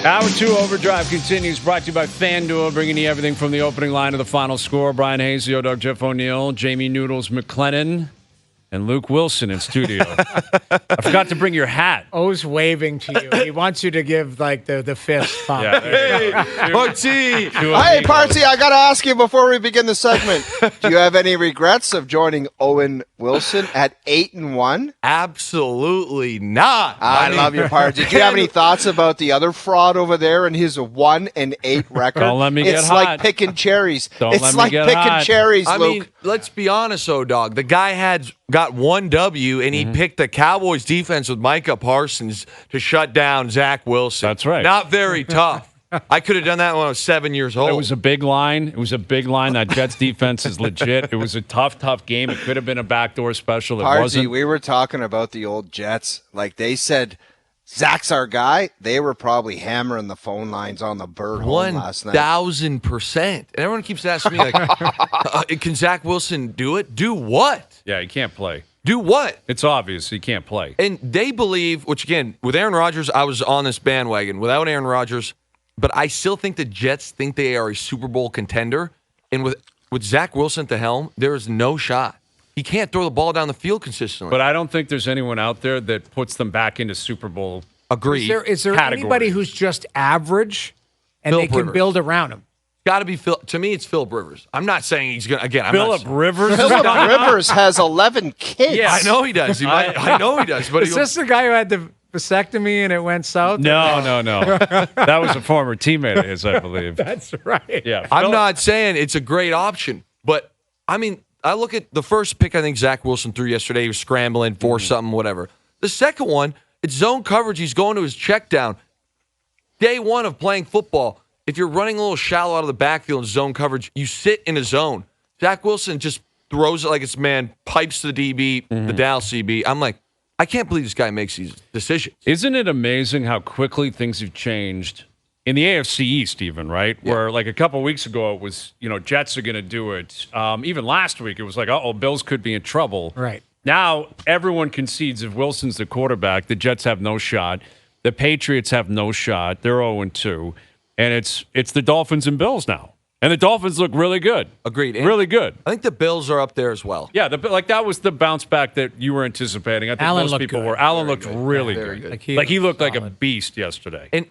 Hour 2 Overdrive continues, brought to you by FanDuel, bringing you everything from the opening line to the final score. Bryan Hayes, the O-Dog, Jeff O'Neill, Jamie Noodles McLennan, and Luke Willson in studio. I forgot to bring your hat. O's waving to you. He wants you to give like the fist pump. Yeah, Hey, Party! Hey, Party, I got to ask you before we begin the segment, do you have any regrets of joining O'Win Willson at 8-1? Absolutely not. I love you, Party. Did you have any thoughts about the other fraud over there and his 1-8 record? Don't let me get It's hot. like picking cherries. Don't It's let me like get picking hot. cherries, I Luke. mean, let's be honest, O-Dog. The guy got one W, and he picked the Cowboys defense with Micah Parsons to shut down Zach Wilson. That's right. Not very tough. I could have done that when I was 7 years old. It was a big line. That Jets defense is legit. It was a tough game. It could have been a backdoor special. It Party, wasn't. we were talking about the old Jets. Like they said, Zach's our guy. They were probably hammering the phone lines on the bird home last night. 1,000%. And everyone keeps asking me, like, can Zach Wilson do it? Do what? Yeah, he can't play. Do what? It's obvious he can't play. And they believe, which again, with Aaron Rodgers, I was on this bandwagon. Without Aaron Rodgers, but I still think the Jets think they are a Super Bowl contender. And with Zach Wilson at the helm, there is no shot. He can't throw the ball down the field consistently. But I don't think there's anyone out there that puts them back into Super Bowl. Agreed. Is there Category. anybody who's just average and Phillip they can Rivers. build around him? Got to be Phil. To me, it's Phillip Rivers. I'm not saying he's going to, again, I'm Phillip not. Rivers? Phillip Rivers has 11 kids. Yes. I know he does. I know he does. But Is this the guy who had the vasectomy and it went south? No. That was a former teammate of his, I believe. That's right. Yeah. I'm not saying it's a great option, but I mean, I look at the first pick I think Zach Wilson threw yesterday. He was scrambling for something, whatever. The second one, it's zone coverage. He's going to his check down. Day one of playing football, if you're running a little shallow out of the backfield in zone coverage, you sit in a zone. Zach Wilson just throws it like it's pipes to the DB, the Dallas CB. I'm like, I can't believe this guy makes these decisions. Isn't it amazing how quickly things have changed in the AFC East even, right? Yeah. Where like a couple of weeks ago it was, Jets are going to do it. Even last week it was like, Bills could be in trouble. Right. Now everyone concedes if Wilson's the quarterback, the Jets have no shot. The Patriots have no shot. They're 0-2. And it's the Dolphins and Bills now. And the Dolphins look really good. Agreed. And really good. I think the Bills are up there as well. Yeah, that was the bounce back that you were anticipating. I think Allen most looked people good. were. Allen Very looked good. really Yeah, very good. good. He looked like a solid. beast yesterday. And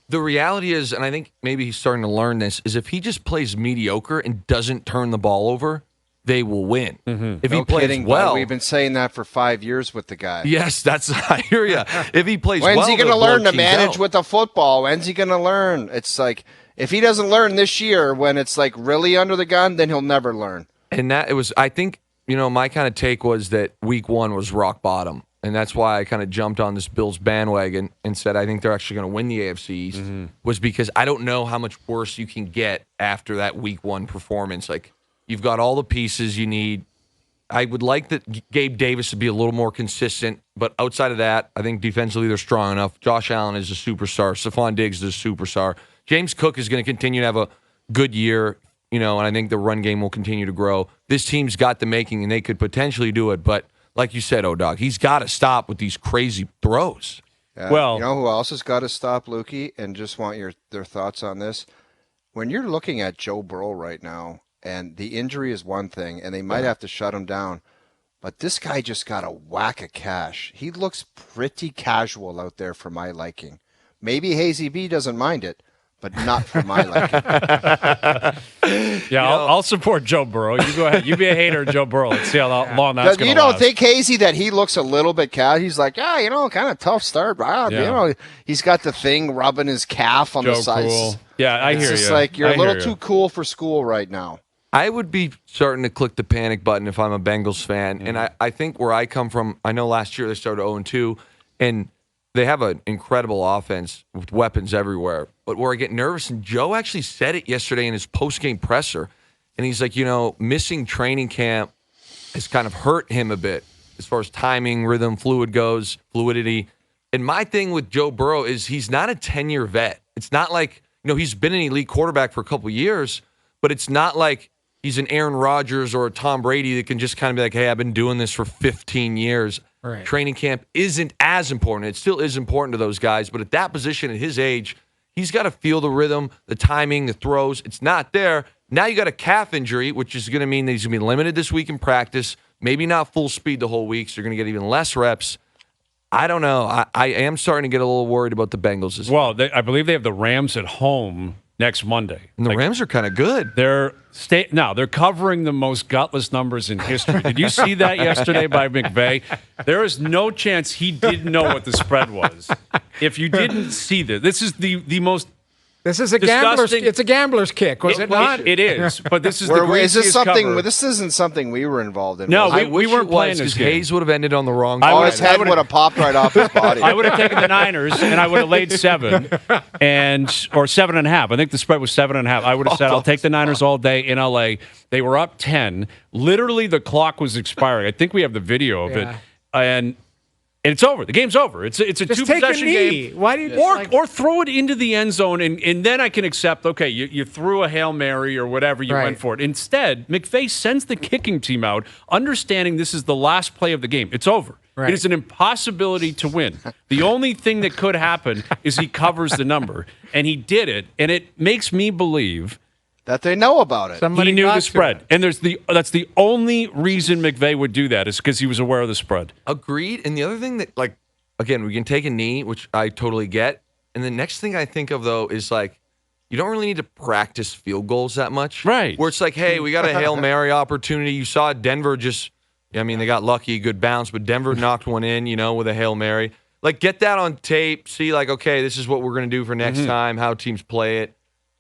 the reality is, and I think maybe he's starting to learn this, is if he just plays mediocre and doesn't turn the ball over, they will win. If he No plays kidding, well, bud. We've been saying that for 5 years with the guy. yes, that's I hear you. If he plays When's well, he going to they'll blow learn to teams manage out. with the football? When's he going to learn? It's like, if he doesn't learn this year when it's like really under the gun, then he'll never learn. And that it was, I think, my kind of take was that week one was rock bottom. And that's why I kind of jumped on this Bills bandwagon and said I think they're actually going to win the AFC East, was because I don't know how much worse you can get after that week one performance. Like, you've got all the pieces you need. I would like that Gabe Davis to be a little more consistent, but outside of that, I think defensively they're strong enough. Josh Allen is a superstar. Stephon Diggs is a superstar. James Cook is going to continue to have a good year, and I think the run game will continue to grow. This team's got the making, and they could potentially do it, but like you said, O-Dog, he's got to stop with these crazy throws. Well, you know who else has got to stop, Lukey? And just want their thoughts on this. When you're looking at Joe Burrow right now, and the injury is one thing, and they might have to shut him down, but this guy just got a whack of cash. He looks pretty casual out there for my liking. Maybe Hazy B doesn't mind it, but not for my liking. Yeah, I'll support Joe Burrow. You go ahead. You be a hater of Joe Burrow. Let's see how long that's going to You don't last. think, Hazy, that he looks a little bit casual? He's like, kind of tough start. Yeah. He's got the thing rubbing his calf on the Joe sides. cool. Yeah, I hear you. It's just like you're I a little hear too you. cool for school right now. I would be starting to click the panic button if I'm a Bengals fan. And I think where I come from, I know last year they started 0-2, and they have an incredible offense with weapons everywhere. But where I get nervous, and Joe actually said it yesterday in his post-game presser, and he's like, missing training camp has kind of hurt him a bit as far as timing, rhythm, fluidity. And my thing with Joe Burrow is he's not a 10-year vet. It's not like, he's been an elite quarterback for a couple years, but it's not like he's an Aaron Rodgers or a Tom Brady that can just kind of be like, hey, I've been doing this for 15 years. Right. Training camp isn't as important. It still is important to those guys, but at that position, at his age, He's got to feel the rhythm, the timing, the throws. It's not there. Now you got a calf injury, which is going to mean that he's going to be limited this week in practice, maybe not full speed the whole week, so you're going to get even less reps. I don't know. I am starting to get a little worried about the Bengals this week. I believe they have the Rams at home next Monday. And the Rams are kind of good. They're covering the most gutless numbers in history. Did you see that yesterday by McVay? There is no chance he didn't know what the spread was. If you didn't see this is the most. This is a gambler's. It's a gambler's kick, was it not? It is, but this is is this something? Cover. This isn't something we were involved in. No, we weren't playing this game. Hayes would have ended on the wrong. His head would have popped right off his body. I would have taken the Niners and I would have laid 7 or 7.5. I think the spread was 7.5. I would have said I'll take the Niners all day in LA. They were up 10. Literally, the clock was expiring. I think we have the video of it, and it's over. The game's over. It's a two-possession game. Why do you or throw it into the end zone, and then I can accept, okay, you threw a Hail Mary or whatever, you went for it. Instead, McVay sends the kicking team out, understanding this is the last play of the game. It's over. Right. It is an impossibility to win. The only thing that could happen is he covers the number, and he did it, and it makes me believe that they know about it. He knew the spread. And that's the only reason McVay would do that is because he was aware of the spread. Agreed. And the other thing that, again, we can take a knee, which I totally get. And the next thing I think of, though, is you don't really need to practice field goals that much. Right. Where it's hey, we got a Hail Mary opportunity. You saw Denver they got lucky, good bounce, but Denver knocked one in, with a Hail Mary. Get that on tape, see, okay, this is what we're going to do for next time, how teams play it.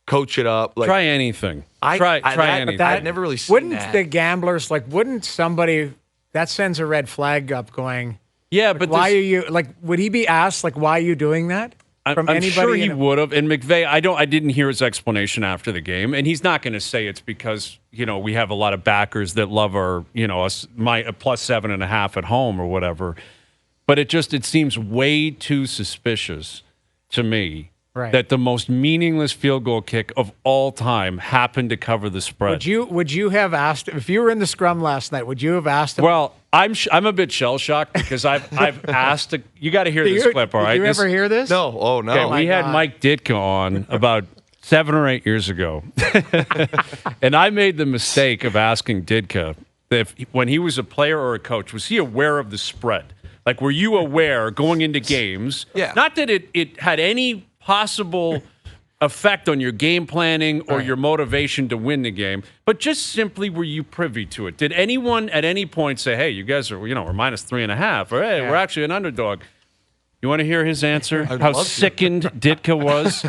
Coach it up. Try anything. Try anything. I've never really seen wouldn't that. The gamblers, wouldn't somebody, that sends a red flag up going, yeah, but why are you, would he be asked, why are you doing that? I'm sure he would have. And McVay, I didn't hear his explanation after the game. And he's not going to say it's because, we have a lot of backers that love our, my plus 7.5 at home or whatever. But it seems way too suspicious to me. Right. That the most meaningless field goal kick of all time happened to cover the spread. Would you have asked if you were in the scrum last night? Would you have asked him? Well, I'm a bit shell shocked because I've asked. You got to hear this clip, all right? Did you ever hear this? No. Oh no. Okay, we had Mike Ditka on about 7 or 8 years ago, and I made the mistake of asking Ditka if when he was a player or a coach, was he aware of the spread? Were you aware going into games? Yeah. Not that it had any possible effect on your game planning or your motivation to win the game, but just simply were you privy to it? Did anyone at any point say, hey, you guys are, we're minus 3.5, or hey, we're actually an underdog? You want to hear his answer? How sickened Ditka was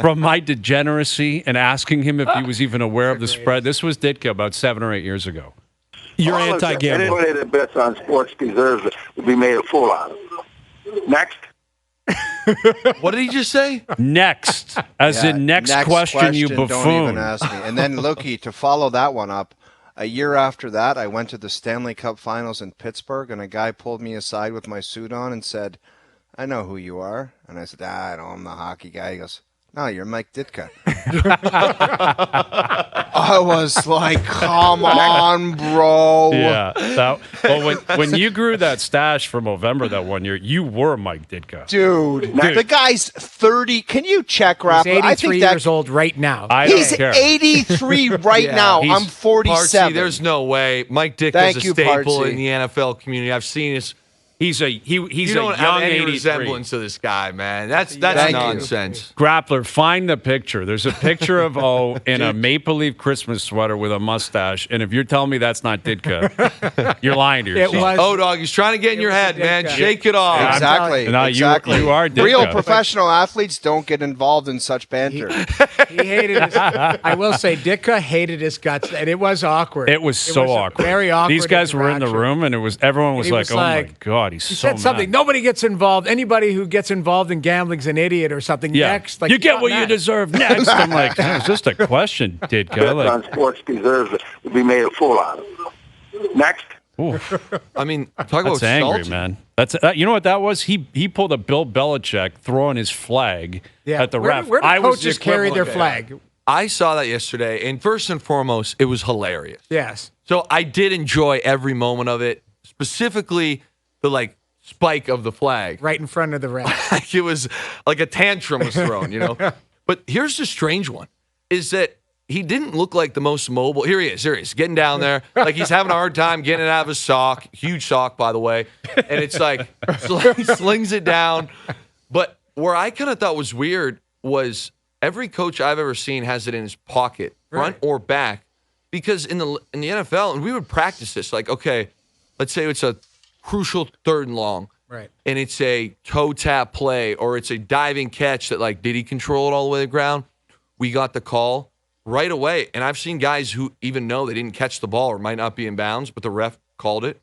from my degeneracy and asking him if he was even aware of the spread? This was Ditka about 7 or 8 years ago. You're anti-gambling. Anybody that bets on sports deserves to be made a fool out of. Next. What did he just say? Next. In next question, you buffoon. Don't even ask me. And then, Lukey, to follow that one up, a year after that, I went to the Stanley Cup Finals in Pittsburgh, and a guy pulled me aside with my suit on and said, I know who you are. And I said, I know, I'm the hockey guy. He goes, no, you're Mike Ditka. I was like, come on, bro. Yeah. When you grew that stash for November that one year, you were Mike Ditka. Dude. The guy's 30. Can you check, Rapper? He's 83 I think years old right now. He's 83 right now. I'm 47. Partsy, there's no way. Mike Ditka's a staple in the NFL community. I've seen his. He's a young have any 83. resemblance to this guy, man. That's nonsense. Grappler, find the picture. There's a picture of O in a Maple Leaf Christmas sweater with a mustache, and if you're telling me that's not Ditka, you're lying to yourself. Dog, he's trying to get in your head, man. Shake it off. Exactly. No, exactly. You are Ditka. Real professional athletes don't get involved in such banter. He hated his, I will say, Ditka hated his guts, and it was awkward. It was so awkward. Very awkward. These guys were in the room, and everyone was like, "Oh my god." He said something. Nobody gets involved. Anybody who gets involved in gambling is an idiot or something. Yeah. Next, you get what you deserve next. I'm like, it's just a question, Ditka. On sports deserves to be made a fool out of. Next. I mean, talk about angry, man. That's you know what that was? He pulled a Bill Belichick throwing his flag at the ref. Where do coaches carry their flag? I saw that yesterday, and first and foremost, it was hilarious. Yes. So I did enjoy every moment of it, specifically the spike of the flag right in front of the ref. It was like a tantrum was thrown, But here's the strange one, is that he didn't look like the most mobile. Here he is, getting down there. Like he's having a hard time getting it out of his sock. Huge sock, by the way. And it's like, he slings it down. But where I kind of thought was weird was every coach I've ever seen has it in his pocket, front or back. Because in the NFL, and we would practice this, like, okay, let's say it's a crucial 3rd and long. Right. And it's a toe tap play or it's a diving catch that, like, did he control it all the way to the ground? We got the call right away. And I've seen guys who even know they didn't catch the ball or might not be in bounds, but the ref called it.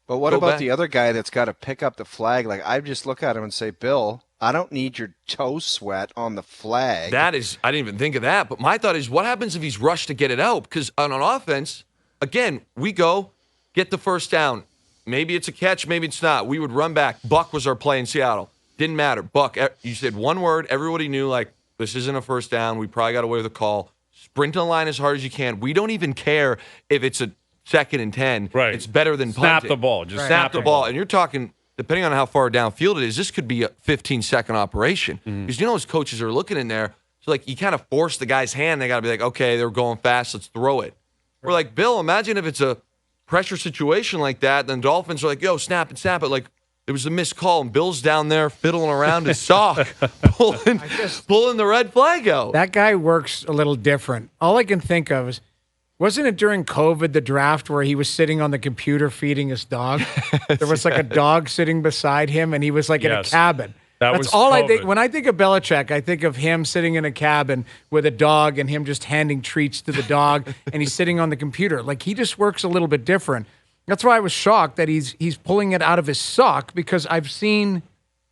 But what about the other guy that's got to pick up the flag? Like, I just look at him and say, Bill, I don't need your toe sweat on the flag. I didn't even think of that. But my thought is, what happens if he's rushed to get it out? Because on offense, again, we go, get the first down. Maybe it's a catch, maybe it's not. We would run back. Buck was our play in Seattle. Didn't matter. Buck, you said one word. Everybody knew, like, this isn't a first down. We probably got away with a call. Sprint on the line as hard as you can. We don't even care if it's a 2nd and 10. Right. It's better than snap punting. the ball. Just snap the ball. And you're talking, depending on how far downfield it is, this could be a 15-second operation. Because you know those coaches are looking in there. So, like, you kind of force the guy's hand. They got to be like, okay, they're going fast. Let's throw it. We're like, Bill, imagine if it's a pressure situation like that, then Dolphins are like, yo, snap it. Like, it was a missed call, and Bill's down there fiddling around his sock, pulling the red flag out. That guy works a little different. All I can think of is, wasn't it during COVID, the draft, where he was sitting on the computer feeding his dog? There was like a dog sitting beside him, and he was like in a cabin. That's all I think. When I think of Belichick, I think of him sitting in a cabin with a dog and him just handing treats to the dog, and he's sitting on the computer. Like, he just works a little bit different. That's why I was shocked that he's pulling it out of his sock, because I've seen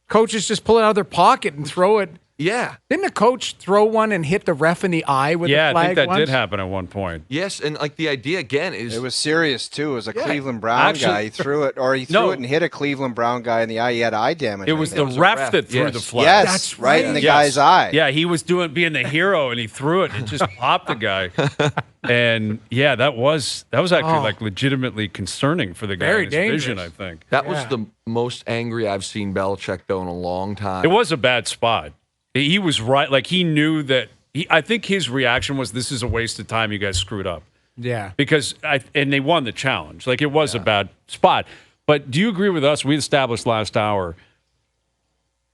coaches just pull it out of their pocket and throw it. Yeah. Didn't a coach throw one and hit the ref in the eye with the flag? Yeah, I think that once? did happen at one point. Yes, and like the idea again is it was serious too. It was a Cleveland Brown guy. He threw it, or he threw it and hit a Cleveland Brown guy in the eye. He had eye damage. It was the ref that threw the flag. Yes, that's right in the guy's eye. Yeah, he was being the hero, and he threw it and it just popped the guy. And yeah, that was actually like legitimately concerning for the guy in his vision, I think. That was the most angry I've seen Belichick though in a long time. It was a bad spot. He was right. Like, he knew that. I think his reaction was, this is a waste of time. You guys screwed up. Yeah. Because and they won the challenge. Like, it was a bad spot. But do you agree with us? We established last hour,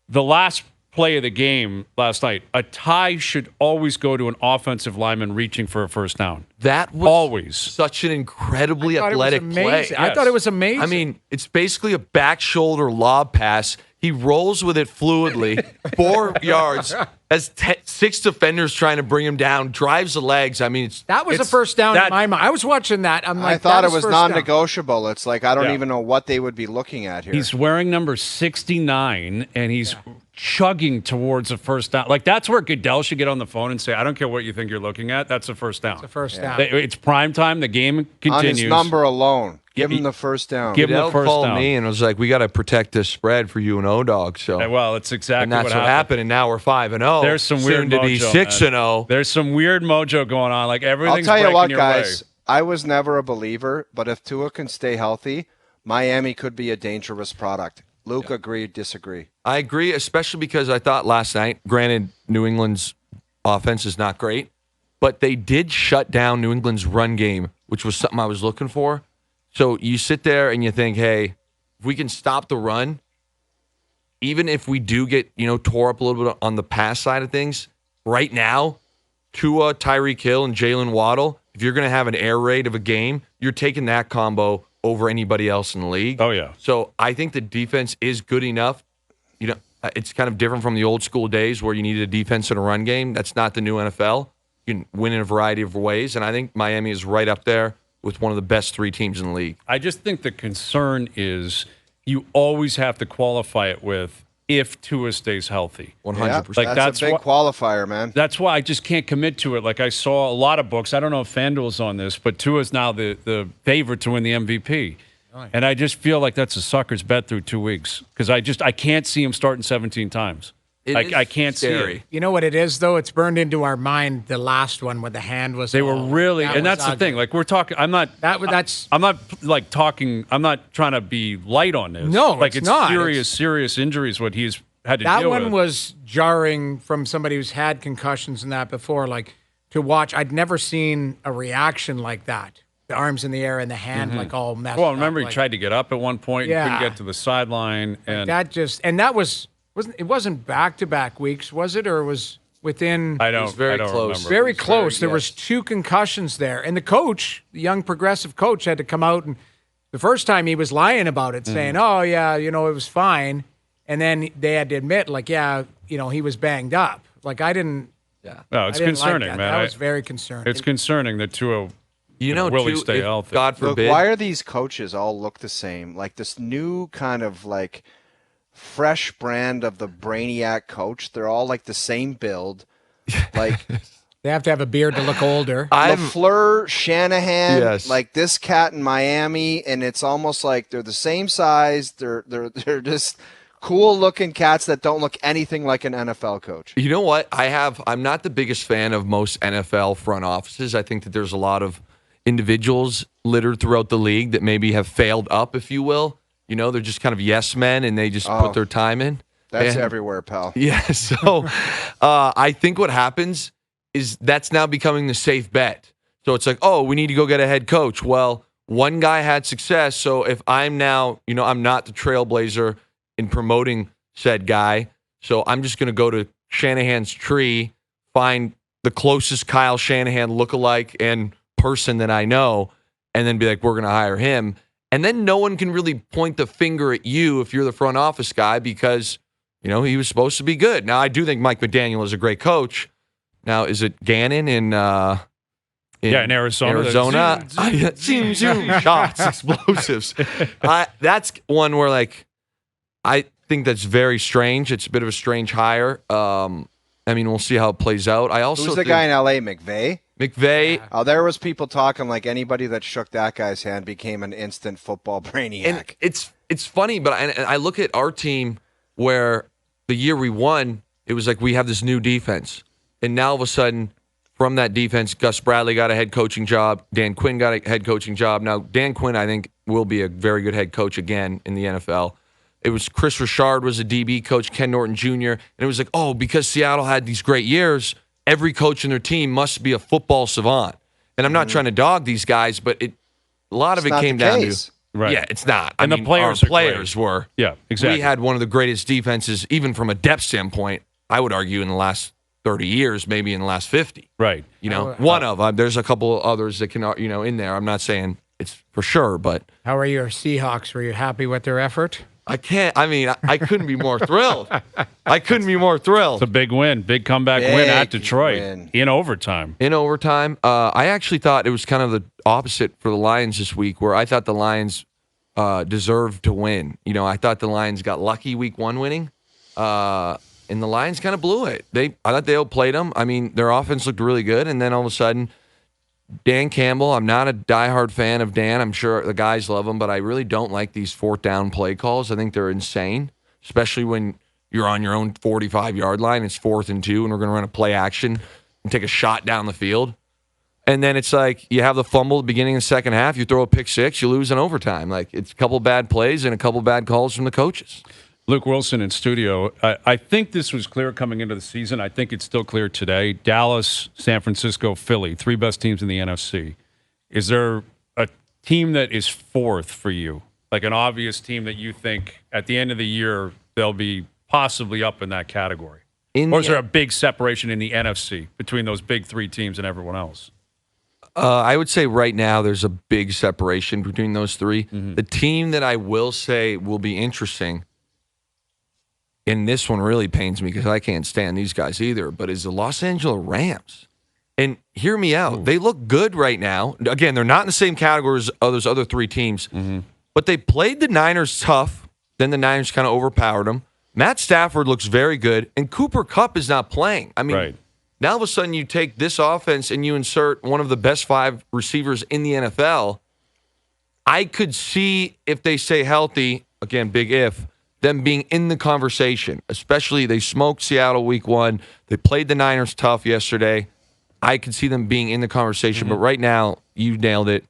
the last play of the game last night, a tie should always go to an offensive lineman reaching for a first down. That was always such an incredibly athletic play. I thought it was amazing. I mean, it's basically a back shoulder lob pass. He rolls with it fluidly, 4 yards, has 6 defenders trying to bring him down, drives the legs. I mean, that was a first down in my mind. I was watching that. I'm like, I thought it was non-negotiable. It's like, I don't even know what they would be looking at here. He's wearing number 69, and he's chugging towards a first down. Like, that's where Goodell should get on the phone and say, I don't care what you think you're looking at. That's a first down. It's a first down. It's prime time. The game continues. On his number alone. Give him the first down. Give him the first called down. me and was like, we got to protect this spread for you and O-Dog. So, well, it's exactly and that's what happened. And now we're 5-0. There's some weird soon to be 6-0. There's some weird mojo going on. Like, everything's I'll tell you what, your guys. way. I was never a believer, but if Tua can stay healthy, Miami could be a dangerous product. Luke, agree, disagree? I agree, especially because I thought last night, granted, New England's offense is not great, but they did shut down New England's run game, which was something I was looking for. So you sit there and you think, hey, if we can stop the run, even if we do get, tore up a little bit on the pass side of things, right now, Tua, Tyreek Hill, and Jalen Waddle, if you're going to have an air raid of a game, you're taking that combo over anybody else in the league. Oh, yeah. So I think the defense is good enough. It's kind of different from the old school days where you needed a defense and a run game. That's not the new NFL. You can win in a variety of ways, and I think Miami is right up there with one of the best 3 teams in the league. I just think the concern is you always have to qualify it with if Tua stays healthy. 100%. Like, that's a big qualifier, man. That's why I just can't commit to it. Like, I saw a lot of books. I don't know if FanDuel's on this, but Tua's now the favorite to win the MVP. And I just feel like that's a sucker's bet through 2 weeks because I can't see him starting 17 times. I can't see it. You know what it is, though? It's burned into our mind, the last one where the hand was. They were really, and that's the thing. Like, we're talking, I'm not trying to be light on this. No, like, it's not. serious injuries what he's had to that deal one with. was jarring from somebody who's had concussions and that before. Like to watch, I'd never seen a reaction like that. The arms in the air and the hand like all messed Well, up. remember like, he tried to get up at one point and couldn't Yeah. get to the sideline. And that wasn't back-to-back weeks, was it? Or it was within I don't, was very I don't close. remember. very close. There yes. was 2 concussions there. And the coach, the young progressive coach, had to come out and the first time he was lying about it, saying, oh, yeah, it was fine. And then they had to admit, like, yeah, he was banged up. Like, I didn't. Yeah. No, it's I didn't like concerning, that. man. That was very concerning. It's concerning that Tua Really too, stay healthy. God Look, forbid. why are these coaches all look the same? Like this new kind of like fresh brand of the brainiac coach. They're all like the same build. Like They have to have a beard to look older. LaFleur, Shanahan, Yes. like this cat in Miami, and it's almost like they're the same size. They're just cool looking cats that don't look anything like an NFL coach. You know what? I'm not the biggest fan of most NFL front offices. I think that there's a lot of individuals littered throughout the league that maybe have failed up, if you will. They're just kind of yes men and they just put their time in. That's And- everywhere, pal. Yeah. So I think what happens is that's now becoming the safe bet. So it's like, oh, we need to go get a head coach. Well, one guy had success. So if I'm now, I'm not the trailblazer in promoting said guy. So I'm just going to go to Shanahan's tree, find the closest Kyle Shanahan lookalike and person that I know, and then be like, we're going to hire him. And then no one can really point the finger at you if you're the front office guy because, he was supposed to be good. Now, I do think Mike McDaniel is a great coach. Now, is it Gannon in Arizona? Zoom, shots, explosives. That's one where, I think that's very strange. It's a bit of a strange hire. We'll see how it plays out. I also Who's the think guy in L.A., McVay? McVay. Oh, there was people talking like anybody that shook that guy's hand became an instant football brainiac. And it's funny, but I look at our team where the year we won, it was like we have this new defense. And now all of a sudden, from that defense, Gus Bradley got a head coaching job. Dan Quinn got a head coaching job. Now, Dan Quinn, I think, will be a very good head coach again in the NFL. It was Chris Richard was a DB coach, Ken Norton Jr., and it was like, oh, because Seattle had these great years, every coach in their team must be a football savant. And I'm not trying to dog these guys, but a lot of it came down to Right. Yeah, it's not. And the players our are players great. were. Yeah, exactly. We had one of the greatest defenses, even from a depth standpoint, I would argue, in the last 30 years, maybe in the last 50. Right. One of them. There's a couple others that can, in there. I'm not saying it's for sure, but How are your Seahawks? Were you happy with their effort? I couldn't be more thrilled. I couldn't be more thrilled. It's a big win, big comeback win at Big Detroit win. in overtime. In overtime, I actually thought it was kind of the opposite for the Lions this week, where I thought the Lions deserved to win. I thought the Lions got lucky week 1 winning, and the Lions kind of blew it. I thought they outplayed them. Their offense looked really good, and then all of a sudden, Dan Campbell, I'm not a diehard fan of Dan. I'm sure the guys love him, but I really don't like these 4th down play calls. I think they're insane, especially when you're on your own 45-yard line. It's 4th and 2, and we're going to run a play action and take a shot down the field. And then it's like you have the fumble at the beginning of the second half, you throw a pick 6, you lose in overtime. It's a couple bad plays and a couple bad calls from the coaches. Luke Willson in studio. I think this was clear coming into the season. I think it's still clear today. Dallas, San Francisco, Philly, 3 best teams in the NFC. Is there a team that is 4th for you? Like an obvious team that you think at the end of the year they'll be possibly up in that category? Or is there a big separation in the NFC between those big 3 teams and everyone else? I would say right now there's a big separation between those 3. Mm-hmm. The team that I will say will be interesting, and this one really pains me because I can't stand these guys either, but is the Los Angeles Rams. And hear me out. They look good right now. Again, they're not in the same category as those other 3 teams, but they played the Niners tough. Then the Niners kind of overpowered them. Matt Stafford looks very good, and Cooper Kupp is not playing. Right. Now all of a sudden you take this offense and you insert one of the best 5 receivers in the NFL. I could see, if they stay healthy, again, big if, them being in the conversation. Especially they smoked Seattle week 1. They played the Niners tough yesterday. I could see them being in the conversation. But right now, you nailed it.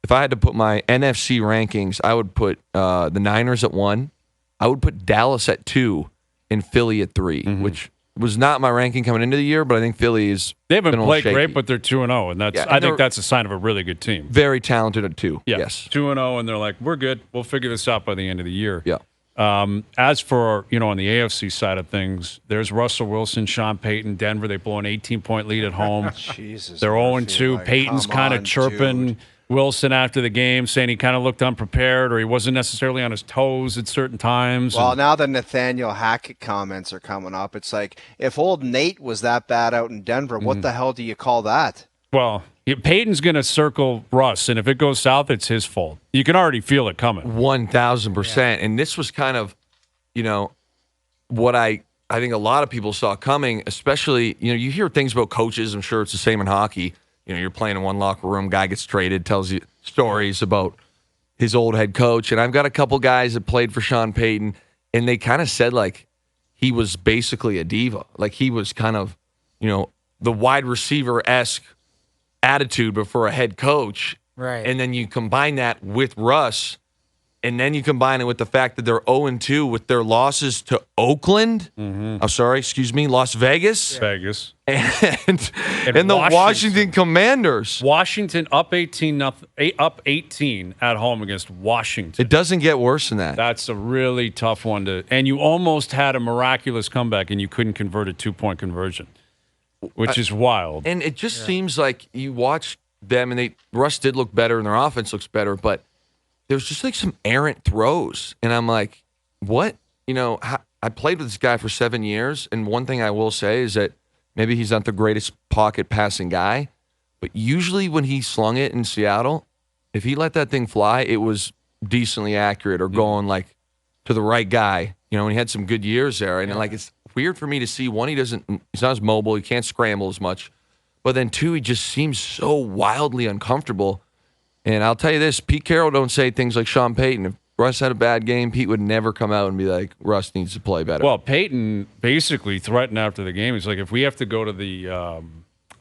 If I had to put my NFC rankings, I would put the Niners at 1. I would put Dallas at 2. and Philly at 3, which was not my ranking coming into the year, but I think Philly is. They haven't played great, but they're 2-0, and I think that's a sign of a really good team. Very talented at 2. Yeah. Yes, 2-0, and they're like, we're good. We'll figure this out by the end of the year. Yeah. As for, on the AFC side of things, there's Russell Wilson, Sean Payton, Denver. They blow an 18-point lead at home. Jesus, they're 0-2. like, Payton's kind of chirping dude. Wilson after the game, saying he kind of looked unprepared or he wasn't necessarily on his toes at certain times. Well, now the Nathaniel Hackett comments are coming up. It's like, if old Nate was that bad out in Denver, what the hell do you call that? Well, Peyton's going to circle Russ, and if it goes south, it's his fault. You can already feel it coming. 1,000%. And this was kind of, what I think a lot of people saw coming, especially, you hear things about coaches. I'm sure it's the same in hockey. You're playing in one locker room, guy gets traded, tells you stories about his old head coach. And I've got a couple guys that played for Sean Payton, and they kind of said, like, he was basically a diva. Like, he was kind of, the wide receiver-esque attitude before a head coach. Right. And then you combine that with Russ, and then you combine it with the fact that they're 0-2 with their losses to Oakland. Las Vegas. Vegas. And the Washington Commanders. Washington up 18 at home against Washington. It doesn't get worse than that. That's a really tough one and you almost had a miraculous comeback and you couldn't convert a 2-point conversion, which is wild. And it just seems like you watch them, and Russ did look better and their offense looks better, but there's just like some errant throws. And I'm like, what? I played with this guy for 7 years, and one thing I will say is that maybe he's not the greatest pocket passing guy, but usually when he slung it in Seattle, if he let that thing fly, it was decently accurate or going like to the right guy. And he had some good years there. And like, it's weird for me to see, one, he's not as mobile, he can't scramble as much, but then two, he just seems so wildly uncomfortable. And I'll tell you this, Pete Carroll don't say things like Sean Payton. If Russ had a bad game, Pete would never come out and be like, Russ needs to play better. Well, Payton basically threatened after the game. He's like, if we have to go to the,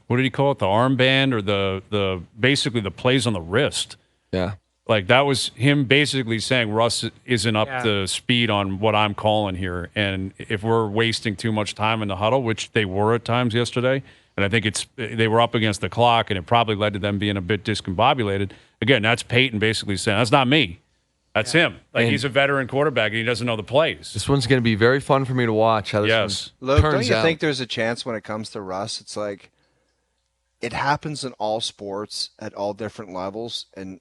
what did he call it, the armband or the basically the plays on the wrist. Yeah. Like that was him basically saying Russ isn't up to speed on what I'm calling here. And if we're wasting too much time in the huddle, which they were at times yesterday, and I think they were up against the clock, and it probably led to them being a bit discombobulated. Again, that's Peyton basically saying, that's not me. That's him. Like, he's a veteran quarterback, and he doesn't know the plays. This one's going to be very fun for me to watch how this one Luke, turns don't you out. think there's a chance when it comes to Russ? It's like it happens in all sports at all different levels, and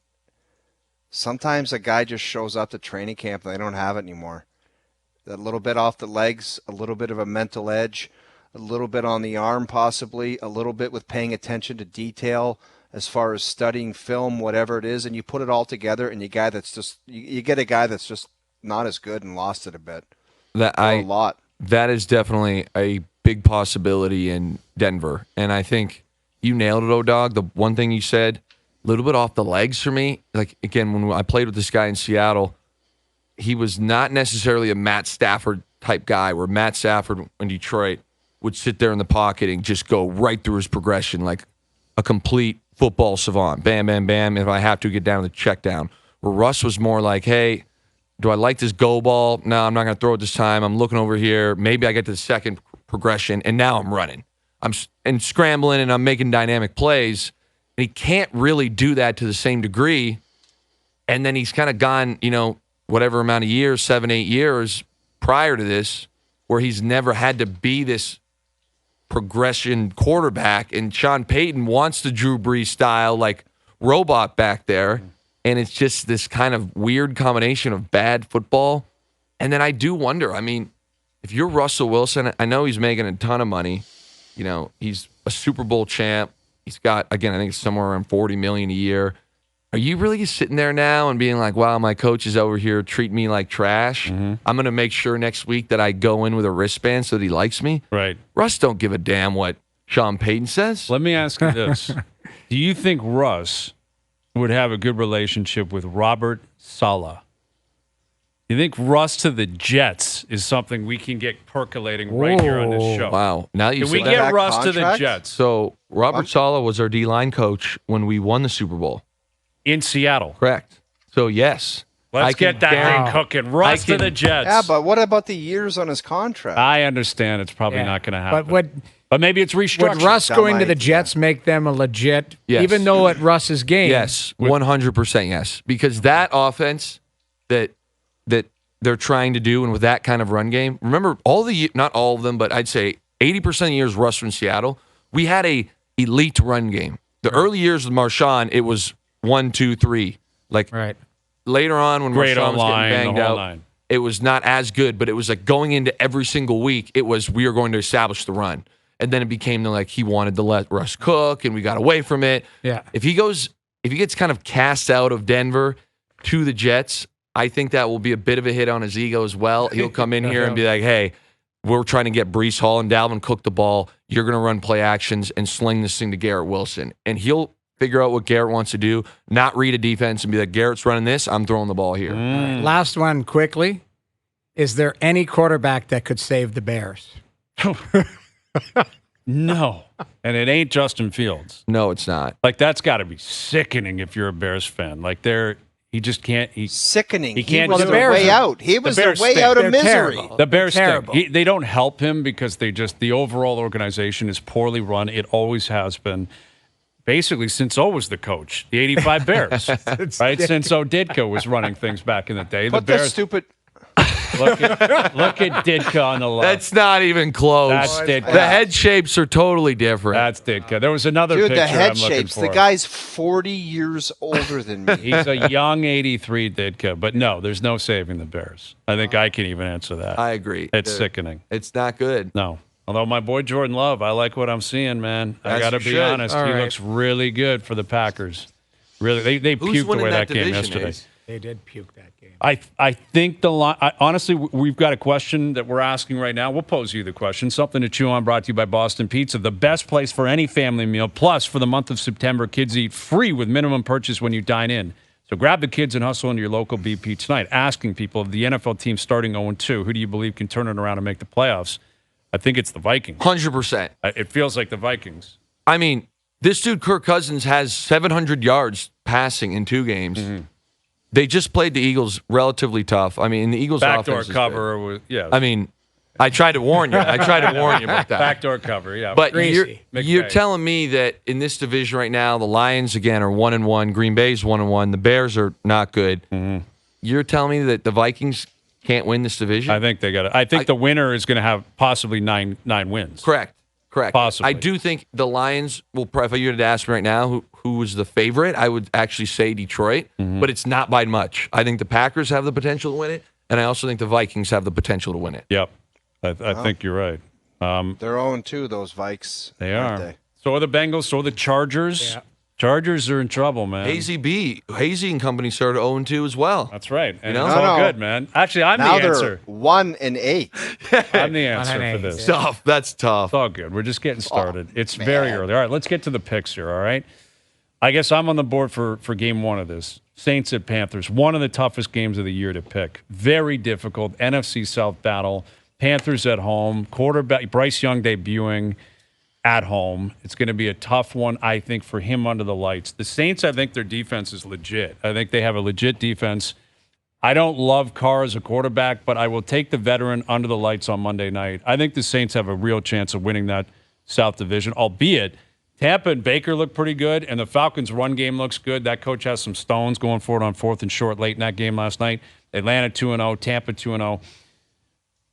sometimes a guy just shows up to training camp and they don't have it anymore. A little bit off the legs, a little bit of a mental edge, a little bit on the arm possibly, a little bit with paying attention to detail as far as studying film, whatever it is, and you put it all together and you get a guy that's just not as good and lost it a bit. A lot. That is definitely a big possibility in Denver. And I think you nailed it, O-Dog. The one thing you said, a little bit off the legs for me. Like, again, when I played with this guy in Seattle, he was not necessarily a Matt Stafford type guy, where Matt Stafford in Detroit would sit there in the pocket and just go right through his progression like a complete football savant. Bam, bam, bam. If I have to, get down to the check down. Where Russ was more like, hey, do I like this go ball? No, I'm not going to throw it this time. I'm looking over here. Maybe I get to the second progression, and now I'm running. I'm scrambling, and I'm making dynamic plays. And he can't really do that to the same degree. And then he's kind of gone, whatever amount of years, 7, 8 years prior to this, where he's never had to be this progression quarterback. And Sean Payton wants the Drew Brees style, like robot back there. And it's just this kind of weird combination of bad football. And then I do wonder, if you're Russell Wilson, I know he's making a ton of money. He's a Super Bowl champ. He's got, again, I think it's somewhere around $40 million a year. Are you really sitting there now and being like, wow, my coach is over here treating me like trash? Mm-hmm. I'm going to make sure next week that I go in with a wristband so that he likes me? Right. Russ don't give a damn what Sean Payton says. Let me ask you this. Do you think Russ would have a good relationship with Robert Saleh? You think Russ to the Jets is something we can get percolating right here on this show? Wow. Now you Can we get Russ contract? to the Jets? So Robert Saleh was our D-line coach when we won the Super Bowl. In Seattle. Correct. So, yes. Let's get that thing cooking. Russ to the Jets. Yeah, but what about the years on his contract? I understand it's probably not going to happen. But maybe it's restructured. Would Russ going to the Jets make them a legit, even though at Russ's game? Yes, 100% yes. Because that offense that they're trying to do, and with that kind of run game, remember not all of them, but I'd say 80% of the years Russ from Seattle, we had a elite run game. The early years with Marshawn, it was 1, 2, 3. Later on when Marshawn was getting banged out, it was not as good, but it was like going into every single week, it was we are going to establish the run. And then it became he wanted to let Russ cook, and we got away from it. Yeah. If he gets kind of cast out of Denver to the Jets, I think that will be a bit of a hit on his ego as well. He'll come in here and be like, hey, we're trying to get Breece Hall and Dalvin Cook the ball. You're going to run play actions and sling this thing to Garrett Wilson. And he'll figure out what Garrett wants to do, not read a defense and be like, Garrett's running this, I'm throwing the ball here. Right, last one quickly. Is there any quarterback that could save the Bears? No. And it ain't Justin Fields. No, it's not. That's got to be sickening if you're a Bears fan. He just can't. Sickening. He can't. He was the way out. He was the way out of misery. Terrible. The Bears stink. They don't help him because the overall organization is poorly run. It always has been. Basically, since O was the coach, the '85 Bears, right? Since Ditka was running things back in the day, the Bears. Stupid. Look at Ditka on the left. That's not even close. That's Ditka. The head shapes are totally different. That's Ditka. There was another picture the head I'm looking shapes. for. The guy's 40 years older than me. He's a young '83 Ditka, but no, there's no saving the Bears. I think I can even answer that. I agree. It's sickening. It's not good. No. Although my boy Jordan Love, I like what I'm seeing, man. I got to be honest. He looks really good for the Packers. Really, they puked away that game yesterday. They did puke that game. I think the line. Honestly, we've got a question that we're asking right now. We'll pose you the question. Something to chew on. Brought to you by Boston Pizza, the best place for any family meal. Plus, for the month of September, kids eat free with minimum purchase when you dine in. So grab the kids and hustle into your local BP tonight. Asking people of the NFL team starting 0-2, who do you believe can turn it around and make the playoffs? I think it's the Vikings. 100%. It feels like the Vikings. I mean, this dude, Kirk Cousins, has 700 yards passing in 2 games. Mm-hmm. They just played the Eagles relatively tough. I mean, the Eagles' backdoor offense cover was, yeah. I mean, I tried to warn you. I tried to warn you about that. Backdoor cover, yeah. But you're telling me that in this division right now, the Lions, again, are 1-1. Green Bay's 1-1. The Bears are not good. Mm-hmm. You're telling me that the Vikings can't win this division? I think they got it. I think the winner is going to have possibly nine wins. Correct. Possibly. I do think the Lions will probably, if you were to ask me right now who was the favorite, I would actually say Detroit, but it's not by much. I think the Packers have the potential to win it, and I also think the Vikings have the potential to win it. Yep. I think you're right. They're 0-2, those Vikes. They are. So are the Bengals, so are the Chargers. Yeah. Chargers are in trouble, man. Hazy and company started 0-2 as well. That's right. And it's all good, man. Actually, I'm now the answer. They're 1-8. I'm the answer for this. Tough. That's tough. It's all good. We're just getting started. It's very early. All right, let's get to the picks here, all right? I guess I'm on the board for game 1 of this. Saints at Panthers. One of the toughest games of the year to pick. Very difficult. NFC South battle. Panthers at home. Quarterback Bryce Young debuting at home. It's going to be a tough one, I think, for him under the lights. The Saints, I think their defense is legit. I think they have a legit defense. I don't love Carr as a quarterback, but I will take the veteran under the lights on Monday night. I think the Saints have a real chance of winning that South Division, albeit Tampa and Baker look pretty good, and the Falcons' run game looks good. That coach has some stones going for it on 4th and short late in that game last night. Atlanta 2-0, Tampa 2-0.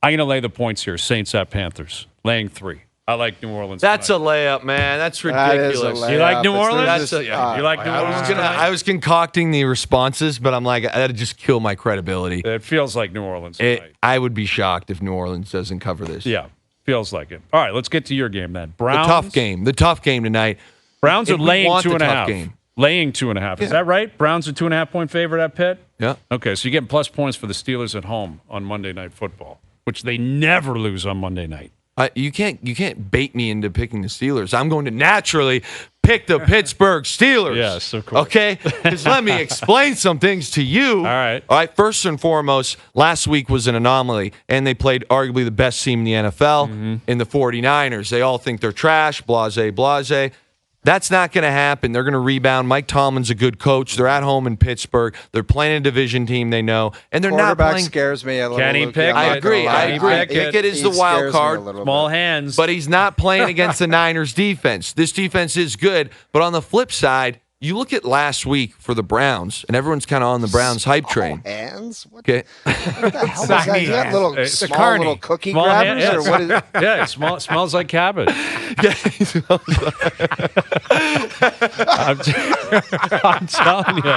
I'm going to lay the points here, Saints at Panthers, laying 3. I like New Orleans. That's tonight. A layup, man. That's ridiculous. You like New Orleans? You like New Orleans? I was concocting the responses, but I'm like, that'd just kill my credibility. It feels like New Orleans tonight. I would be shocked if New Orleans doesn't cover this. Yeah, feels like it. All right, let's get to your game then. Browns. The tough game tonight. Browns are laying 2.5. Laying 2.5. Is that right? Browns are 2.5-point favorite at Pitt? Yeah. Okay, so you're getting plus points for the Steelers at home on Monday Night Football, which they never lose on Monday night. You can't bait me into picking the Steelers. I'm going to naturally pick the Pittsburgh Steelers. Yes, of course. Okay? Because let me explain some things to you. All right. First and foremost, last week was an anomaly, and they played arguably the best team in the NFL in the 49ers. They all think they're trash, blase. That's not going to happen. They're going to rebound. Mike Tomlin's a good coach. They're at home in Pittsburgh. They're playing a division team they know, and they're not playing. Scares me a little. Kenny Pickett. I agree. Pickett is the wild card. Small hands. But he's not playing against the Niners defense. This defense is good. But on the flip side, you look at last week for the Browns, and everyone's kind of on the Browns hype train. Hands? Okay. What the hell is that? Is that little small little cookie small grabbers? Hand, or what is it? Yeah, it smells like cabbage. I'm telling you,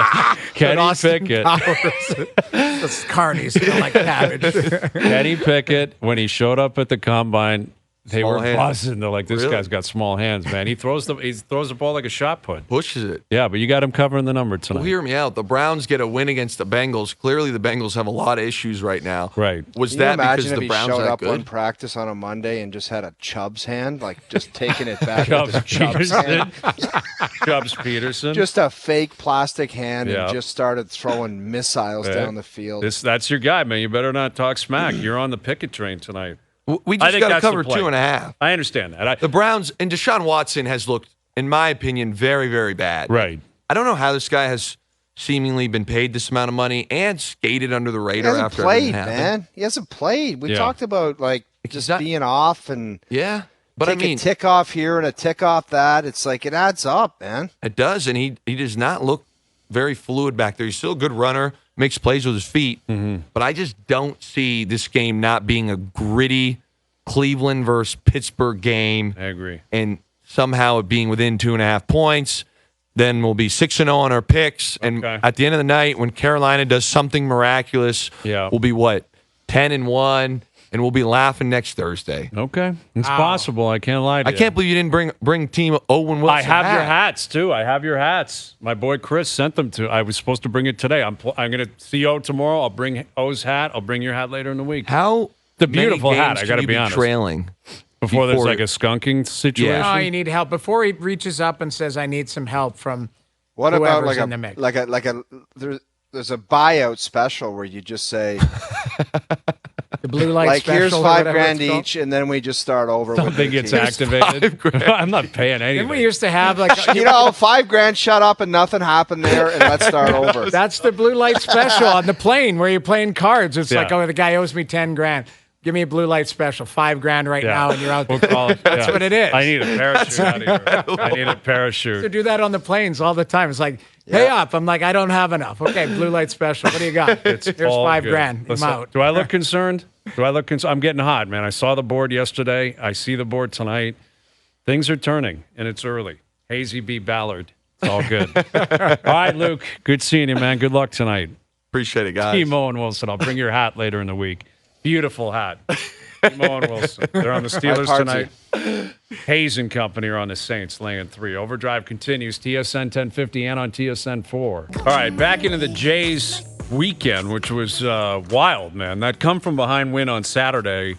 Kenny Pickett. Those carnies smell like cabbage. Kenny Pickett, when he showed up at the combine, they Small were hands. buzzing. They're like, this Really? guy's got small hands, man. He throws the ball like a shot put. Pushes it. Yeah, but you got him covering the number tonight. Well, hear me out. The Browns get a win against the Bengals. Clearly, the Bengals have a lot of issues right now. Right. Was Can that you imagine because if the he Browns showed are that up one good? practice on a Monday and just had a Chubb's hand, like just taking it back Chubbs with his Chubb's hand? Chubbs Peterson. Just a fake plastic hand Yeah. and just started throwing missiles down the field. That's your guy, man. You better not talk smack. You're on the Pickett train tonight. We I just think got to that's the cover play. 2.5. I understand that. The Browns and Deshaun Watson has looked, in my opinion, very, very bad. Right. I don't know how this guy has seemingly been paid this amount of money and skated under the He radar hasn't after played, everything happened. man. He hasn't played. We Yeah. talked about like just not- being off and Yeah, but take I mean, a tick off here and a tick off that. It's like it adds up, man. it does, and he does not look very fluid back there. He's still a good runner, makes plays with his feet, but I just don't see this game not being a gritty Cleveland versus Pittsburgh game. I agree. And somehow it being within 2.5 points. Then we'll be 6-0 on our picks. And Okay. at the end of the night, when Carolina does something miraculous, Yeah. we'll be what? 10-1, and we'll be laughing next Thursday. Okay. It's possible. I can't lie to I you. can't believe you didn't bring Team O'Win Willson. I have your back. hats too. I have your hats. My boy Chris sent them to. I was supposed to bring it today. I'm going to see O tomorrow. I'll bring O's hat. I'll bring your hat later in the week. How The beautiful many hat, games I gotta can you be honest. trailing Before there's like a skunking situation. Oh, you need help. Before he reaches up and says, I need some help from What about whoever's like in the mix. there's a buyout special where you just say The blue light like special. here's or $5 whatever grand it's called. each, and then we just start over. Something with gets team. activated. I'm not paying anything. Didn't we used to have like You know, $5 grand, shut up, and nothing happened there, and let's start over. that's the blue light special on the plane where you're playing cards. It's like, Yeah. oh, the guy owes me 10 grand. Give me a blue light special, $5 grand right Yeah. now, and you're out We'll there. call it- That's yeah. what it is. I need a parachute out of here. I need a To parachute. do that on the planes all the time. It's like, pay up. I'm like, I don't have enough. Okay, blue light special. What do you got? It's Here's all $5 good. grand. Listen, I'm out. Do I look concerned? I'm getting hot, man. I saw the board yesterday. I see the board tonight. Things are turning, and it's early. Hazy B. Ballard. It's all good. All right, Luke. Good seeing you, man. Good luck tonight. Appreciate it, guys. Team O'Win Willson. I'll bring your hat later in the week. Beautiful hat. Team O'Win Willson. They're on the Steelers party. tonight. Hayes and Company are on the Saints, laying 3. Overdrive continues. TSN 1050 and on TSN 4. All right, back into the Jays weekend, which was wild, man. That come from behind win on Saturday.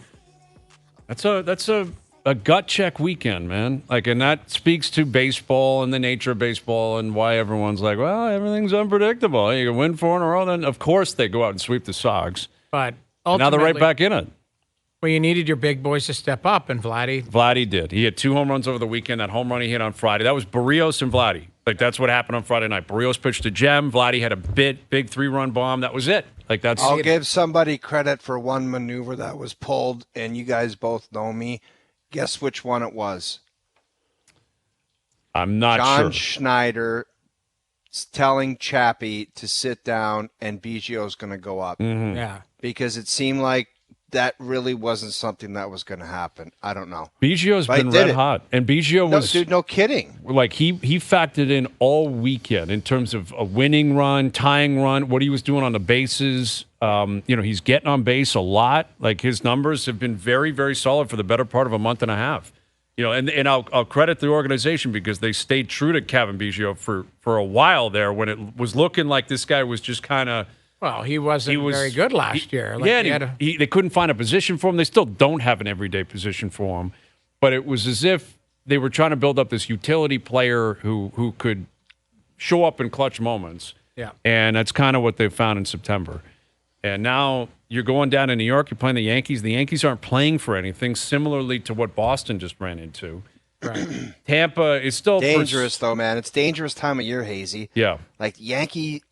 That's a gut check weekend, man. Like, and that speaks to baseball and the nature of baseball and why everyone's like, well, everything's unpredictable. You can win 4 in a row, then of course they go out and sweep the Sox. But Now they're right ultimately, back in it. Well, you needed your big boys to step up, and Vladdy did. He had 2 home runs over the weekend. That home run he hit on Friday. That was Barrios and Vladdy. Like, that's what happened on Friday night. Barrios pitched to Gem. Vladdy had a big 3-run bomb. That was it. Like, that's I'll give somebody credit for one maneuver that was pulled, and you guys both know me. Guess which one it was? I'm not John sure. Schneider telling Chappie to sit down, and Biggio's going to go up. yeah. Because it seemed like that really wasn't something that was going to happen. I don't know. Biggio's But he been did red it. hot. And Biggio No, was dude, no kidding. like he factored in all weekend in terms of a winning run, tying run, what he was doing on the bases. He's getting on base a lot. Like, his numbers have been very, very solid for the better part of a month and a half. And I'll credit the organization because they stayed true to Kevin Biggio for a while there when it was looking like this guy was just kind of. Well, he wasn't very good last year. Like, Yeah, they couldn't find a position for him. They still don't have an everyday position for him. But it was as if they were trying to build up this utility player who could show up in clutch moments. Yeah. And that's kind of what they found in September. And now you're going down to New York, you're playing the Yankees. The Yankees aren't playing for anything, similarly to what Boston just ran into. Right. Tampa is still dangerous, though, man. It's dangerous time of year, Hazy. Yeah. Like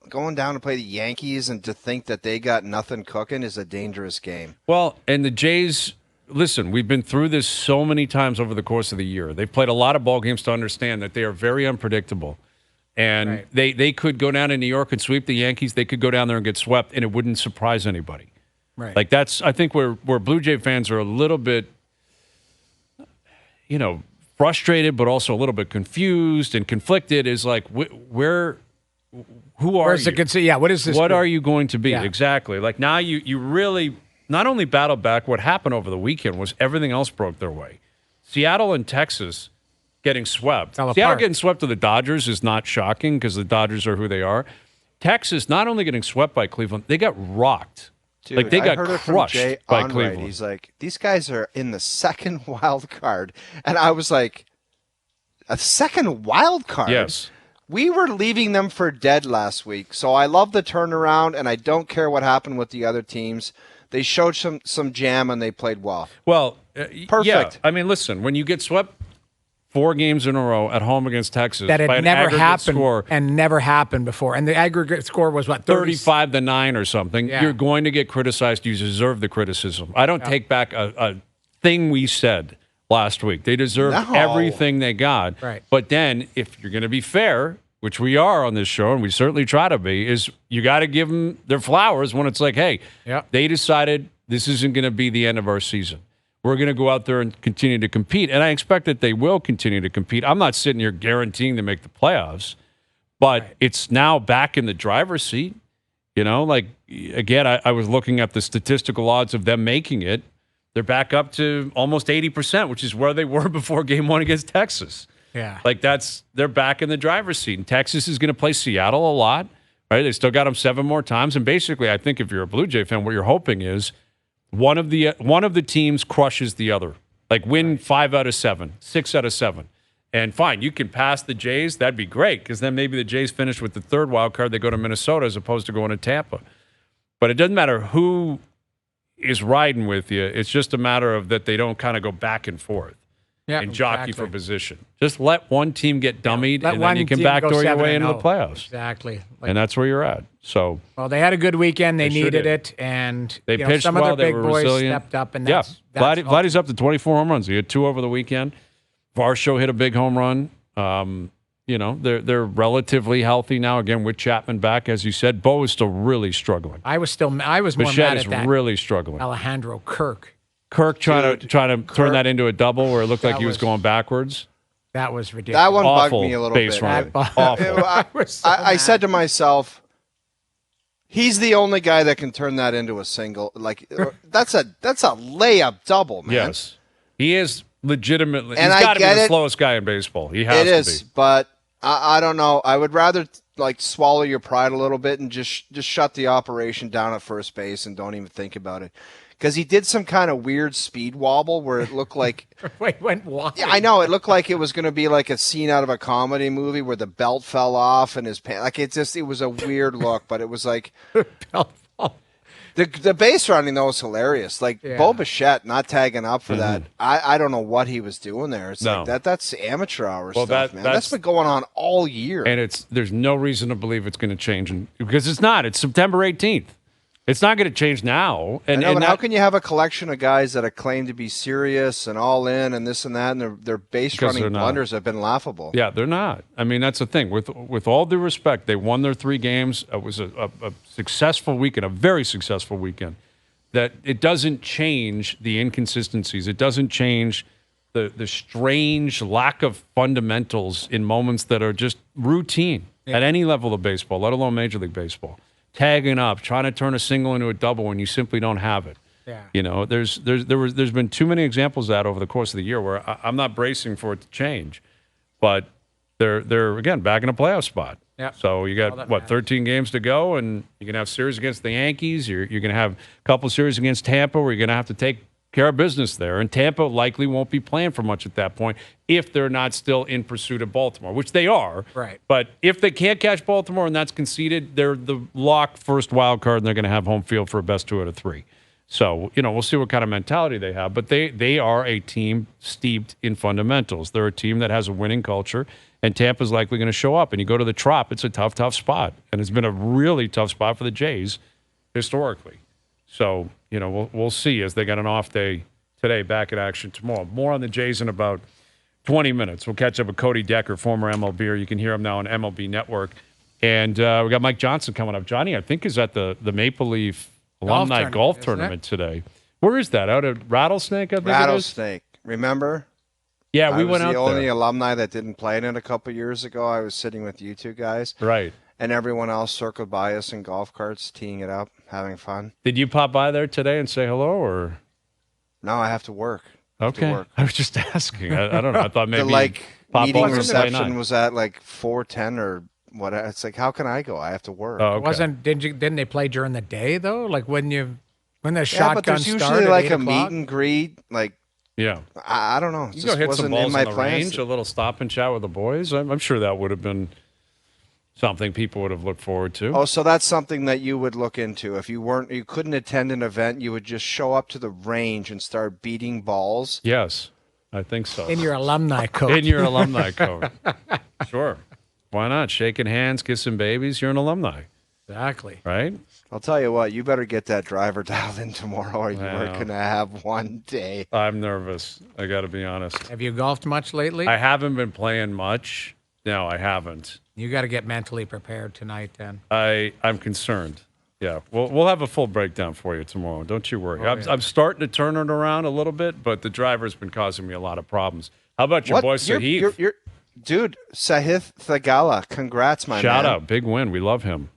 going down to play the Yankees and to think that they got nothing cooking is a dangerous game. Well, and the Jays, listen, we've been through this so many times over the course of the year. They've played a lot of ball games to understand that they are very unpredictable. And they could go down to New York and sweep the Yankees. They could go down there and get swept, and it wouldn't surprise anybody. Right. Like that's, I think, where Blue Jay fans are a little bit, frustrated, but also a little bit confused and conflicted. Is like, who are Where's you? What is this? What are you going to be? Yeah. Exactly. Like now you really not only battled back. What happened over the weekend was everything else broke their way. Seattle and Texas getting swept. Seattle getting swept to the Dodgers is not shocking because the Dodgers are who they are. Texas not only getting swept by Cleveland, they got rocked. Dude, like they got heard crushed Jay by Onright. Cleveland. He's like, these guys are in the second wild card. And I was like, a second wild card? Yes. We were leaving them for dead last week. So I love the turnaround, and I don't care what happened with the other teams. They showed some jam, and they played well. Well, perfect. Yeah. I mean, listen, when you get swept 4 games in a row at home against Texas, that had never happened score, and never happened before, and the aggregate score was what 35-9 or something. Yeah. You're going to get criticized. You deserve the criticism. I don't take back a thing we said last week. They deserved everything they got. Right. But then, if you're going to be fair, which we are on this show, and we certainly try to be, is you got to give them their flowers when it's like, hey, they decided this isn't going to be the end of our season. We're going to go out there and continue to compete. And I expect that they will continue to compete. I'm not sitting here guaranteeing to make the playoffs, but it's now back in the driver's seat. Like, again, I was looking at the statistical odds of them making it. They're back up to almost 80%, which is where they were before game 1 against Texas. Yeah. Like they're back in the driver's seat. And Texas is going to play Seattle a lot, right? They still got them 7 more times. And basically, I think if you're a Blue Jay fan, what you're hoping is one of the teams crushes the other. Like win 5 out of 7, 6 out of 7. And fine, you can pass the Jays. That'd be great because then maybe the Jays finish with the 3rd wild card. They go to Minnesota as opposed to going to Tampa. But it doesn't matter who is riding with you. It's just a matter of that they don't kind of go back and forth and jockey for position. Just let one team get dummied, and then you can backdoor your way into the playoffs. Exactly. And that's where you're at. So, well, they had a good weekend. They needed it, and they pitched some well. of their big they were boys resilient. stepped up. And Vladdy's up to 24 home runs. He had 2 over the weekend. Varsho hit a big home run. They're relatively healthy now. Again, with Chapman back, as you said. Bo is still really struggling. I was more Bichette mad is at that. really struggling. Alejandro Kirk trying to turn that into a double where it looked like he was going backwards. That was ridiculous. That one Awful bugged me a little base bit. running. Awful. I said to myself, he's the only guy that can turn that into a single. Like that's a layup double, man. Yes, he is legitimately. And he's got to be the it. slowest guy in baseball. He has It to is, be. but I don't know. I would rather swallow your pride a little bit and just shut the operation down at first base and don't even think about it. Because he did some kind of weird speed wobble where it looked like went wide. Yeah, I know. It looked like it was going to be like a scene out of a comedy movie where the belt fell off and his pants. Like it was a weird look, but it was like the base running though was hilarious. Like Bo Bichette not tagging up for that. I don't know what he was doing there. It's like that's amateur hour stuff, man. That's been going on all year, and there's no reason to believe it's going to change, because it's not. It's September 18th. It's not going to change now. And how can you have a collection of guys that are claimed to be serious and all in and this and that, and their base running blunders have been laughable? Yeah, they're not. I mean, that's the thing. With all due respect, they won their 3 games. It was a successful weekend, a very successful weekend. That it doesn't change the inconsistencies. It doesn't change the strange lack of fundamentals in moments that are just routine at any level of baseball, let alone Major League Baseball. Tagging up, trying to turn a single into a double when you simply don't have it. Yeah. There's been too many examples of that over the course of the year where I'm not bracing for it to change, but they're again back in a playoff spot. Yeah. So you got 13 games to go, and you're gonna have series against the Yankees. You're gonna have a couple series against Tampa where you're gonna have to take care of business there, and Tampa likely won't be playing for much at that point if they're not still in pursuit of Baltimore, which they are. Right. But if they can't catch Baltimore and that's conceded, they're the locked first wild card, and they're going to have home field for a best 2 out of 3. So, we'll see what kind of mentality they have. But they are a team steeped in fundamentals. They're a team that has a winning culture, and Tampa's likely going to show up. And you go to the Trop, it's a tough, tough spot. And it's been a really tough spot for the Jays historically. So, we'll see as they got an off day today, back in action tomorrow. More on the Jays in about 20 minutes. We'll catch up with Cody Decker, former MLBer. You can hear him now on MLB Network. And we got Mike Johnson coming up. Johnny, I think, is at the Maple Leaf Alumni Golf Tournament today. Where is that? Out at Rattlesnake, I think Rattlesnake. Remember? Yeah, we went out there. I was the only alumni that didn't play in it a couple years ago. I was sitting with you two guys. Right. And everyone else circled by us in golf carts, teeing it up, having fun. Did you pop by there today and say hello, or? No, I have to work. Okay. I was just asking. I don't know. I thought maybe the meeting over reception was at 4:10 or what? It's like, how can I go? I have to work. Oh, okay. Didn't they play during the day though? Like when the shotgun but there's started usually like a 8 o'clock? meet and greet. Yeah. I don't know. You go hit some balls on the range, a little stop and chat with the boys. I'm sure that would have been something people would have looked forward to. Oh, so that's something that you would look into. If you couldn't attend an event, you would just show up to the range and start beating balls? Yes, I think so. In your alumni coat. In your alumni coat. Sure. Why not? Shaking hands, kissing babies. You're an alumni. Exactly. Right? I'll tell you what, you better get that driver dialed in tomorrow or you are going to have one day. I'm nervous. I got to be honest. Have you golfed much lately? I haven't been playing much. No, I haven't. You got to get mentally prepared tonight then. I'm concerned. Yeah, we'll have a full breakdown for you tomorrow. Don't you worry. I'm starting to turn it around a little bit, but the driver's been causing me a lot of problems. How about your boy Sahith? Dude, Sahith Thagala, congrats, my man. Shout out, big win. We love him.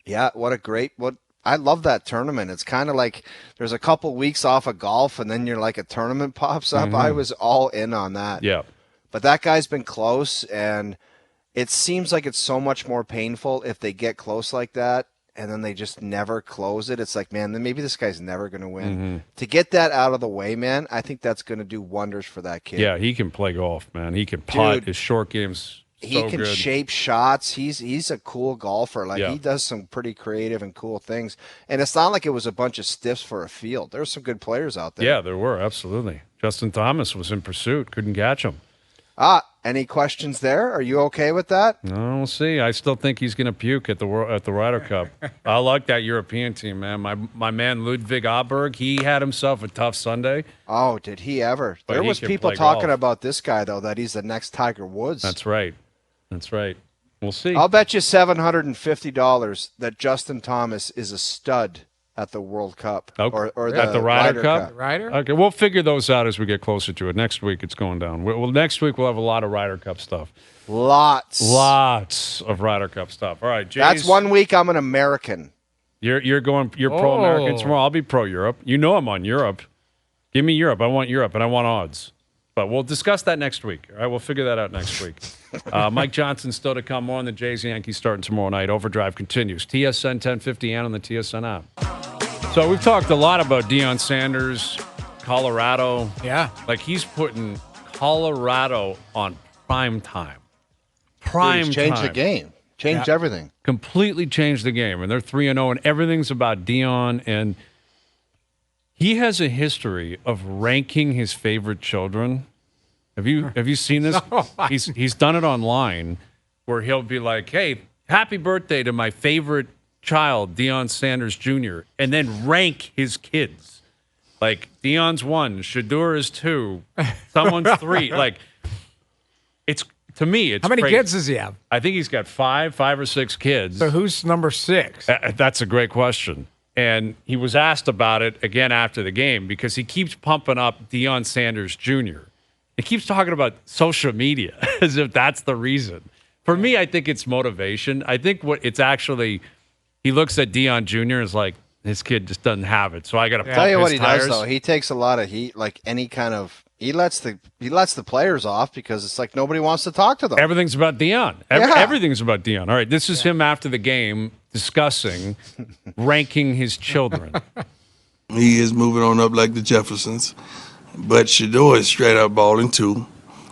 Yeah, I love that tournament. It's kind of like there's a couple weeks off of golf, and then a tournament pops up. Mm-hmm. I was all in on that. Yeah. But that guy's been close, and it seems like it's so much more painful if they get close like that, and then they just never close it. It's like, man, then maybe this guy's never going to win. Mm-hmm. To get that out of the way, man, I think that's going to do wonders for that kid. Yeah, he can play golf, man. He can putt. Dude, his short game's he can good. shape shots. He's a cool golfer. He does some pretty creative and cool things. And it's not like it was a bunch of stiffs for a field. There's some good players out there. Yeah, there were, absolutely. Justin Thomas was in pursuit. Couldn't catch him. Any questions there? Are you okay with that? No, we'll see. I still think he's going to puke at the Ryder Cup. I like that European team, man. My man Ludwig Aberg, he had himself a tough Sunday. Oh, did he ever? But there he was can people play talking golf. about this guy, though, that he's the next Tiger Woods. That's right. We'll see. I'll bet you $750 that Justin Thomas is a stud at the World Cup. Okay. Or at the Ryder Cup? Ryder? Okay, we'll figure those out as we get closer to it. Next week it's going down. Next week we'll have a lot of Ryder Cup stuff. Lots of Ryder Cup stuff. All right, Jays. That's 1 week I'm an American. You're pro-American tomorrow. I'll be pro-Europe. I'm on Europe. Give me Europe. I want Europe, and I want odds. But we'll discuss that next week. All right, we'll figure that out next week. Mike Johnson still to come. More on the Jays Yankees starting tomorrow night. Overdrive continues. TSN 1050 and on the TSN app. So we've talked a lot about Deion Sanders, Colorado. Yeah. Like he's putting Colorado on prime time. Changed the game. Changed everything. Completely changed the game. And they're 3-0, and everything's about Deion. And he has a history of ranking his favorite children. Have you seen this? He's done it online where he'll be like, hey, happy birthday to my favorite child, Deion Sanders Jr., and then rank his kids. Like, Deion's 1, Shadur is 2, someone's 3. Like, to me, it's how many crazy. kids does he have? I think he's got 5 or 6 kids. So who's number 6? That's a great question. And he was asked about it again after the game because he keeps pumping up Deion Sanders Jr. He keeps talking about social media as if that's the reason. For me, I think it's motivation. I think it's actually, he looks at Deion Jr. as like, his kid just doesn't have it. So I got to tell you what he tires. does, though. He takes a lot of heat, like any kind of, he lets the players off because it's like nobody wants to talk to them. Everything's about Deion. Everything's about Deion. All right, this is him after the game discussing ranking his children. He is moving on up like the Jeffersons. But Shador is straight up balling too.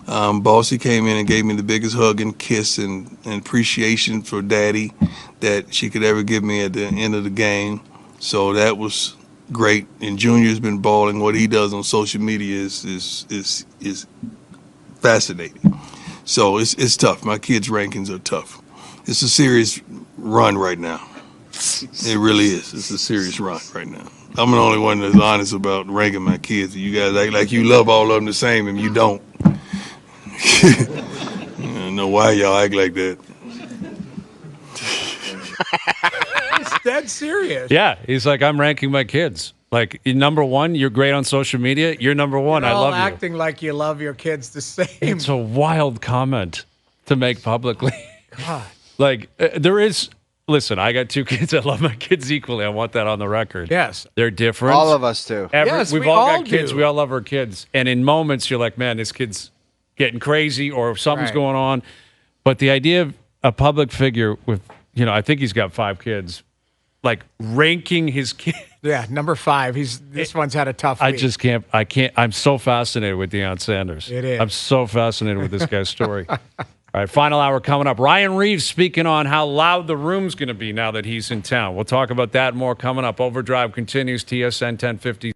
Bossy came in and gave me the biggest hug and kiss and appreciation for Daddy that she could ever give me at the end of the game. So that was great, and Junior's been balling. What he does on social media is fascinating. So it's tough. My kids' rankings are tough. It's a serious run right now. It really is. It's a serious run right now. I'm the only one that's honest about ranking my kids. You guys act like you love all of them the same, and you don't. I don't know why y'all act like that. It's dead serious. Yeah, he's like, I'm ranking my kids. Like, number one, you're great on social media. You're number one. I love you. Acting like you love your kids the same. It's a wild comment to make publicly. God. Like, there is. Listen, I got 2 kids. I love my kids equally. I want that on the record. Yes. They're different. All of us do. Yes, we've we all all got kids. do. We all love our kids. And in moments, you're like, man, this kid's getting crazy or something's Right. going on. But the idea of a public figure with, I think he's got 5 kids, like ranking his kids. Yeah, number 5. This one's had a tough week. I just can't. I'm so fascinated with Deion Sanders. It is. I'm so fascinated with this guy's story. All right, final hour coming up. Ryan Reeves speaking on how loud the room's going to be now that he's in town. We'll talk about that more coming up. Overdrive continues, TSN 1050.